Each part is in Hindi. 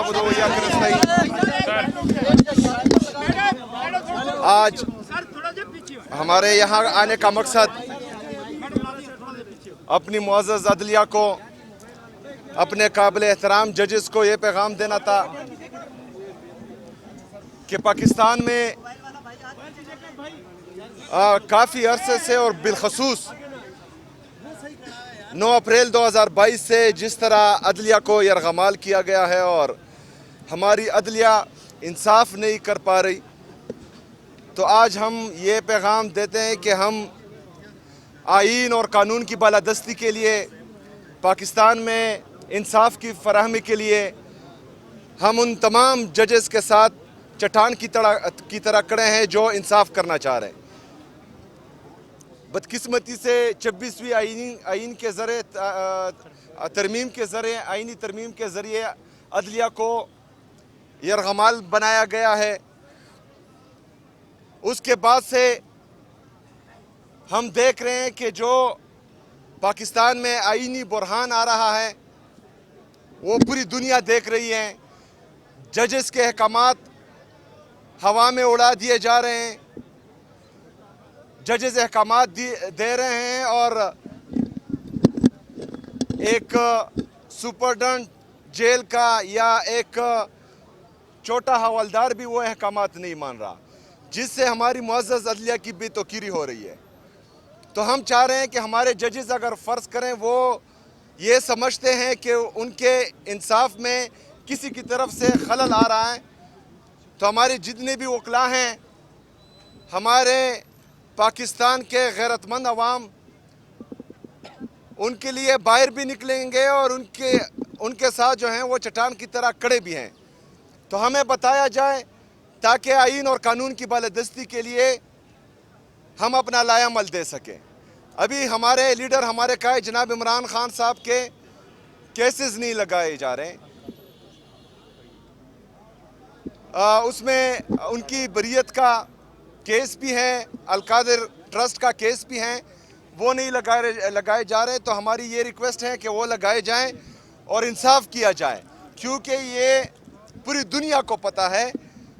नअबुदु व इय्याका नस्तईन। आज हमारे यहाँ आने का मकसद अपनी मुअज़्ज़ज़ अदलिया को, अपने काबिल एहतराम जजेस को ये पैगाम देना था कि पाकिस्तान में काफ़ी अरसे से और बिलखसूस 9 अप्रैल 2022 से जिस तरह अदलिया को यरगमाल किया गया है और हमारी अदलिया इंसाफ नहीं कर पा रही, तो आज हम ये पैगाम देते हैं कि हम आईन और कानून की बालादस्ती के लिए, पाकिस्तान में इंसाफ की फराहमी के लिए हम उन तमाम जजेस के साथ चट्टान की तरह खड़े हैं जो इंसाफ करना चाह रहे हैं। बदकिस्मती से 26वीं आईन के ज़रिए तरमीम के ज़रिए आईनी तरमीम के ज़रिए अदलिया को यरगमाल बनाया गया है। उसके बाद से हम देख रहे हैं कि जो पाकिस्तान में आईनी बुरहान आ रहा है वो पूरी दुनिया देख रही है। जजेस के अहकामात हवा में उड़ा दिए जा रहे हैं, जजेस अहकामात दे रहे हैं और एक सुपरडेंट जेल का या एक छोटा हवलदार भी वो अहकामात नहीं मान रहा, जिससे हमारी मुअज़्ज़ज़ अदलिया की बेतौकीरी हो रही है। तो हम चाह रहे हैं कि हमारे जजेस अगर फ़र्ज़ करें वो ये समझते हैं कि उनके इंसाफ में किसी की तरफ से खलल आ रहा है, तो हमारे जितने भी वकला हैं, हमारे पाकिस्तान के गैरतमंद अवाम उनके लिए बाहर भी निकलेंगे और उनके साथ जो हैं वो चट्टान की तरह खड़े भी हैं। तो हमें बताया जाए ताकि आईन और कानून की बालादस्ती के लिए हम अपना लायामल दे सकें। अभी हमारे लीडर, हमारे कायद जनाब इमरान खान साहब के केसेस नहीं लगाए जा रहे, उसमें उनकी बरियत का केस भी है, अलकादिर ट्रस्ट का केस भी है, वो नहीं लगाए जा रहे। तो हमारी ये रिक्वेस्ट है कि वो लगाए जाएं और इंसाफ किया जाए, क्योंकि ये पूरी दुनिया को पता है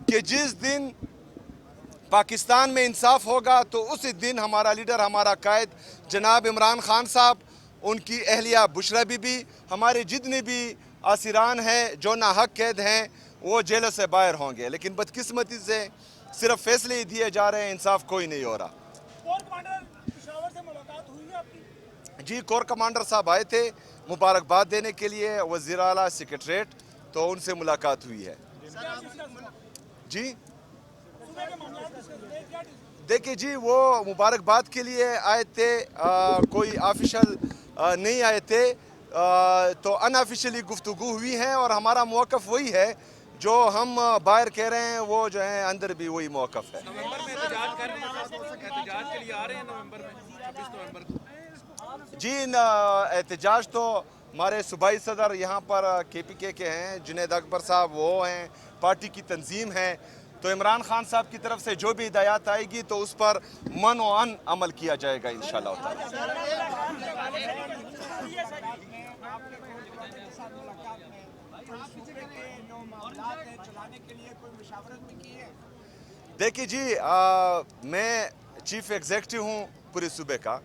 कि जिस दिन पाकिस्तान में इंसाफ होगा तो उसी दिन हमारा लीडर, हमारा कायद जनाब इमरान खान साहब, उनकी अहलिया बुशरा बीबी, हमारे जितने भी आसिरान हैं जो नाहक कैद हैं वो जेल से बाहर होंगे। लेकिन बदकिस्मती से सिर्फ फैसले ही दिए जा रहे हैं, इंसाफ कोई नहीं हो रहा। कोर कमांडर पेशावर से मुलाकात हुई है आपकी? जी, कोर कमांडर साहब आए थे मुबारकबाद देने के लिए वज़ीर आला सेक्रेटरीट, तो उनसे मुलाकात हुई है। जी देखिए जी, वो मुबारकबाद के लिए आए थे, कोई ऑफिशियल नहीं आए थे, तो अनऑफिशियली गुफ्तगू हुई है और हमारा मौक़िफ़ वही है जो हम बाहर कह रहे हैं, वो जो है अंदर भी वही मौक़िफ़ है। नवंबर में एहतजाज कर रहे हैं, एहतजाज के लिए आ रहे हैं नवंबर में, 26 नवंबर को। जी, एहतजाज तो हमारे सूबाई सदर यहाँ पर KPK के हैं, जुनैद अकबर साहब, वो हैं, पार्टी की तंजीम है। तो इमरान खान साहब की तरफ से जो भी हिदायत आएगी तो उस पर मन-ओ-अन अमल किया जाएगा इंशाअल्लाह ताला। देखिए जी, मैं चीफ एग्जीक्यूटिव हूँ पूरे सूबे का।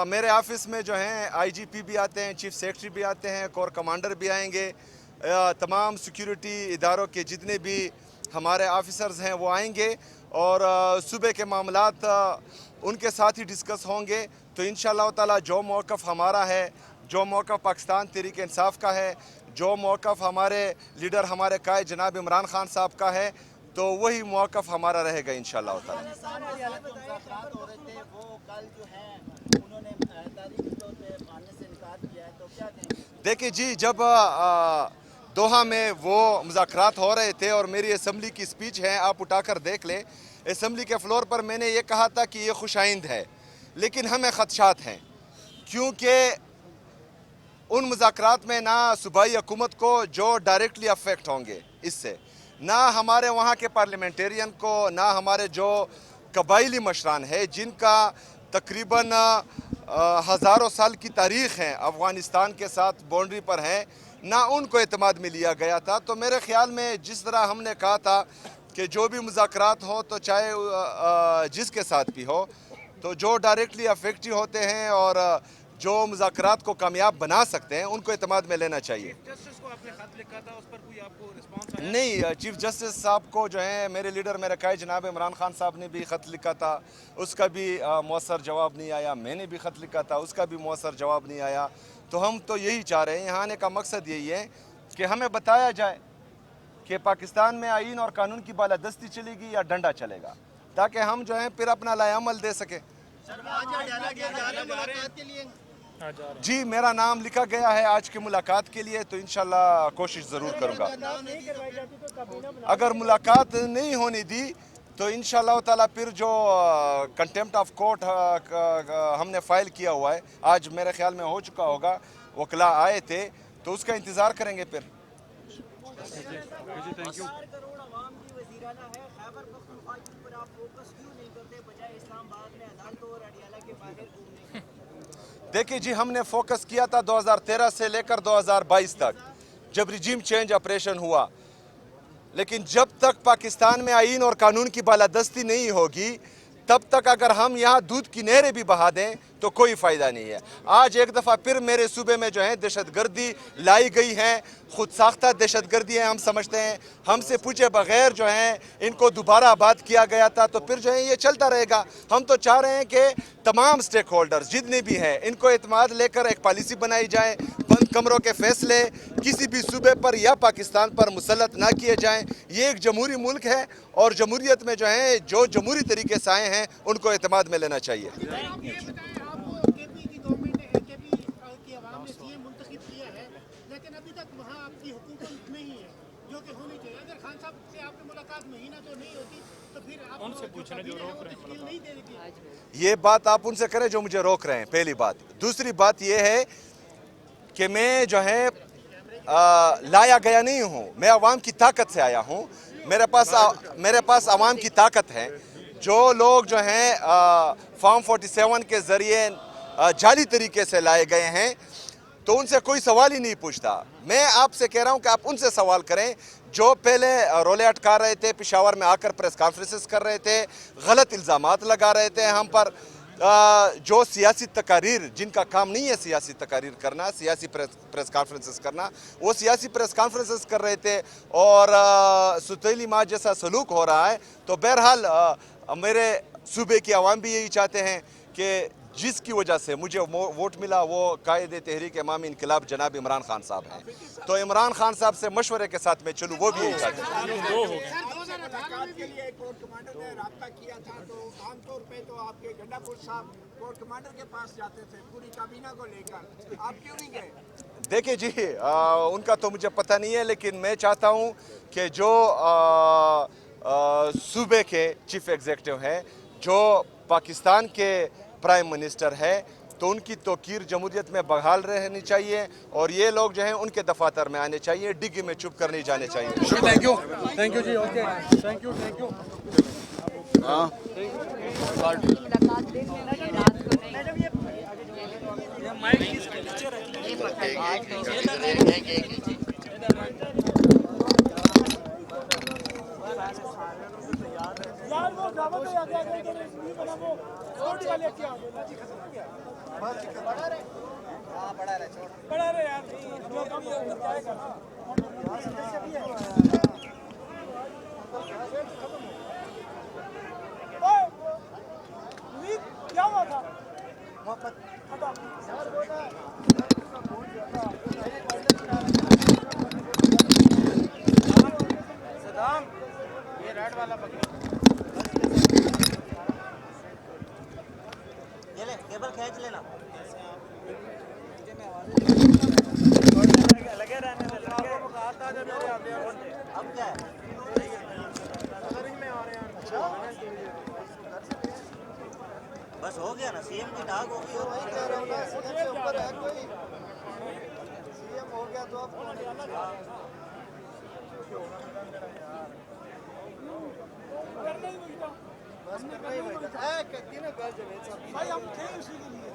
मेरे ऑफिस में जो हैं IGP भी आते हैं, चीफ सेक्रेटरी भी आते हैं, कोर कमांडर भी आएंगे, तमाम सिक्योरिटी इदारों के जितने भी हमारे ऑफिसर्स हैं वो आएंगे और सूबे के मामलात उनके साथ ही डिस्कस होंगे। तो इंशाअल्लाह ताला जो मौक़िफ़ हमारा है, जो मौक़िफ़ पाकिस्तान तहरीक इंसाफ का है, जो मौक़िफ़ हमारे लीडर, हमारे कायद जनाब इमरान खान साहब का है, तो वही मौक़िफ़ हमारा रहेगा इंशाअल्लाह ताला। देखिए जी, जब दोहा में वो मुज़ाकरात हो रहे थे और मेरी असम्बली की स्पीच है, आप उठाकर देख लें, असम्बली के फ्लोर पर मैंने ये कहा था कि ये खुशाइंद है, लेकिन हमें ख़दशात हैं, क्योंकि उन मुज़ाकरात में ना सूबाई हुकूमत को जो डायरेक्टली अफेक्ट होंगे इससे, ना हमारे वहाँ के पार्लियामेंटेरियन को, ना हमारे जो कबाइली मशरान है जिनका तकरीबन हज़ारों साल की तारीख़ है, अफ़गानिस्तान के साथ बाउंड्री पर हैं, ना उनको एतमाद में लिया गया था। तो मेरे ख्याल में जिस तरह हमने कहा था कि जो भी मुज़ाकरात हो तो चाहे जिसके साथ भी हो, तो जो डायरेक्टली अफेक्टिव होते हैं और जो मुज़ाकरात को कामयाब बना सकते हैं उनको एतमाद में लेना चाहिए। जस्टिस को आपने खत लिखा था, उस पर कोई आपको रिस्पांस आया? नहीं, चीफ जस्टिस साहब को जो है मेरे लीडर मेरे कायद जनाब इमरान खान साहब ने भी ख़त लिखा था, उसका भी मौसर जवाब नहीं आया। मैंने भी ख़त लिखा था, उसका भी मौसर जवाब नहीं आया। तो हम तो यही चाह रहे हैं, यहाँ आने का मकसद यही है कि हमें बताया जाए कि पाकिस्तान में आईन और कानून की बालादस्ती चलेगी या डंडा चलेगा, ताकि हम जो है फिर अपना लाएअमल दे सकें। जी, मेरा नाम लिखा गया है आज की मुलाकात के लिए, तो इंशाल्लाह कोशिश ज़रूर करूँगा। अगर मुलाकात नहीं होने दी तो इंशाल्लाह ताला फिर जो कंटेम्प्ट ऑफ कोर्ट हमने फ़ाइल किया हुआ है, आज मेरे ख्याल में हो चुका होगा, वकला आए थे, तो उसका इंतज़ार करेंगे फिर। देखिए जी, हमने फोकस किया था 2013 से लेकर 2022 तक, जब रिजीम चेंज ऑपरेशन हुआ। लेकिन जब तक पाकिस्तान में आईन और कानून की बालादस्ती नहीं होगी, तब तक अगर हम यहाँ दूध की नहरें भी बहा दें तो कोई फ़ायदा नहीं है। आज एक दफ़ा फिर मेरे सूबे में जो है दहशतगर्दी लाई गई है, खुद साख्ता दहशतगर्दी है। हम समझते हैं हमसे पूछे बगैर जो है इनको दोबारा आबाद किया गया था, तो फिर जो है ये चलता रहेगा। हम तो चाह रहे हैं कि तमाम स्टेक होल्डर्स जितने भी हैं इनको एतमाद लेकर एक पॉलिसी बनाई जाए, बंद कमरों के फैसले किसी भी सूबे पर या पाकिस्तान पर मुसल्लत ना किए जाएं। ये एक जमहूरी मुल्क है और जमहूरियत में जो है जो जमहूरी तरीके से आए हैं उनको एतमाद में लेना चाहिए। लेकिन अभी तक वहाँ आपकी हुकूमत नहीं है जो कि होनी चाहिए। अगर खान साहब से आपकी मुलाकात महीना तो नहीं होती तो फिर आप उनसे पूछना जो रोक रहे हैं नहीं देगी। ये बात आप उनसे करें जो मुझे रोक रहे हैं, पहली बात। दूसरी बात ये है कि मैं जो है लाया गया नहीं हूँ, मैं अवाम की ताकत से आया हूँ। मेरे पास अवाम की ताकत है। जो लोग जो हैं फॉर्म 47 के ज़रिए जाली तरीके से लाए गए हैं तो उनसे कोई सवाल ही नहीं पूछता। मैं आपसे कह रहा हूं कि आप उनसे सवाल करें जो पहले रोले अटका रहे थे, पेशावर में आकर प्रेस कॉन्फ्रेंसेस कर रहे थे, गलत इल्ज़ामात लगा रहे थे हम पर, जो सियासी तकारीर, जिनका काम नहीं है सियासी तकारीर करना, सियासी प्रेस कॉन्फ्रेंसेस करना, वो सियासी प्रेस कॉन्फ्रेंसेस कर रहे थे और सुतैली माँ जैसा सलूक हो रहा है। तो बहरहाल मेरे सूबे की आवाम भी यही चाहते हैं कि जिसकी वजह से मुझे वोट मिला वो कायद तहरीक इमामी इनकलाब जनाब इमरान खान साहब हैं, तो इमरान खान साहब से मशवरे के साथ मैं चलूँ, वो भी यही चाहते हैं। के लिए कोर्ट कमांडर ने रब्ता किया था, तो आमतौर पे तो आपके गंडापुर साहब कोर्ट कमांडर के पास जाते थे पूरी काबीना को लेकर, आप क्यों नहीं गए? देखिए जी, उनका तो मुझे पता नहीं है, लेकिन मैं चाहता हूँ कि जो सूबे के चीफ एग्जीक्यूटिव हैं, जो पाकिस्तान के प्राइम मिनिस्टर है, तो उनकी तौकीर जमहूरियत में बहाल रहनी चाहिए और ये लोग जो हैं उनके दफातर में आने चाहिए, डिग्गी में चुप कर नहीं जाने चाहिए। थैंक यू जी, ओके, थैंक यू। यार वो ड्रामा तो याद आ गया तो नहीं बना वो छोटी वाली क्या हो गया जी, खत्म हो गया। बड़ा रे, हां बड़ा रे यार, जो कम हो जाएगा ना ओए उम्मीद क्या हुआ था मोहब्बत खत्म यार। वो ना सदाम ये रेड वाला पकड़ ये ले, केबल खींच लेना। लगे रहने में लगे को कहा था जब मेरे आते हैं अब क्या है? कलरिंग में आ रहे हैं। अच्छा बस हो गया ना, सीएम की डाक होगी और वही कह रहा हूँ ना, सीएम से ऊपर है कोई? सीएम हो गया तो अब करना ही वही था, बस करना ही होगा। कहती है ना, भाई हम थे उसी के लिए।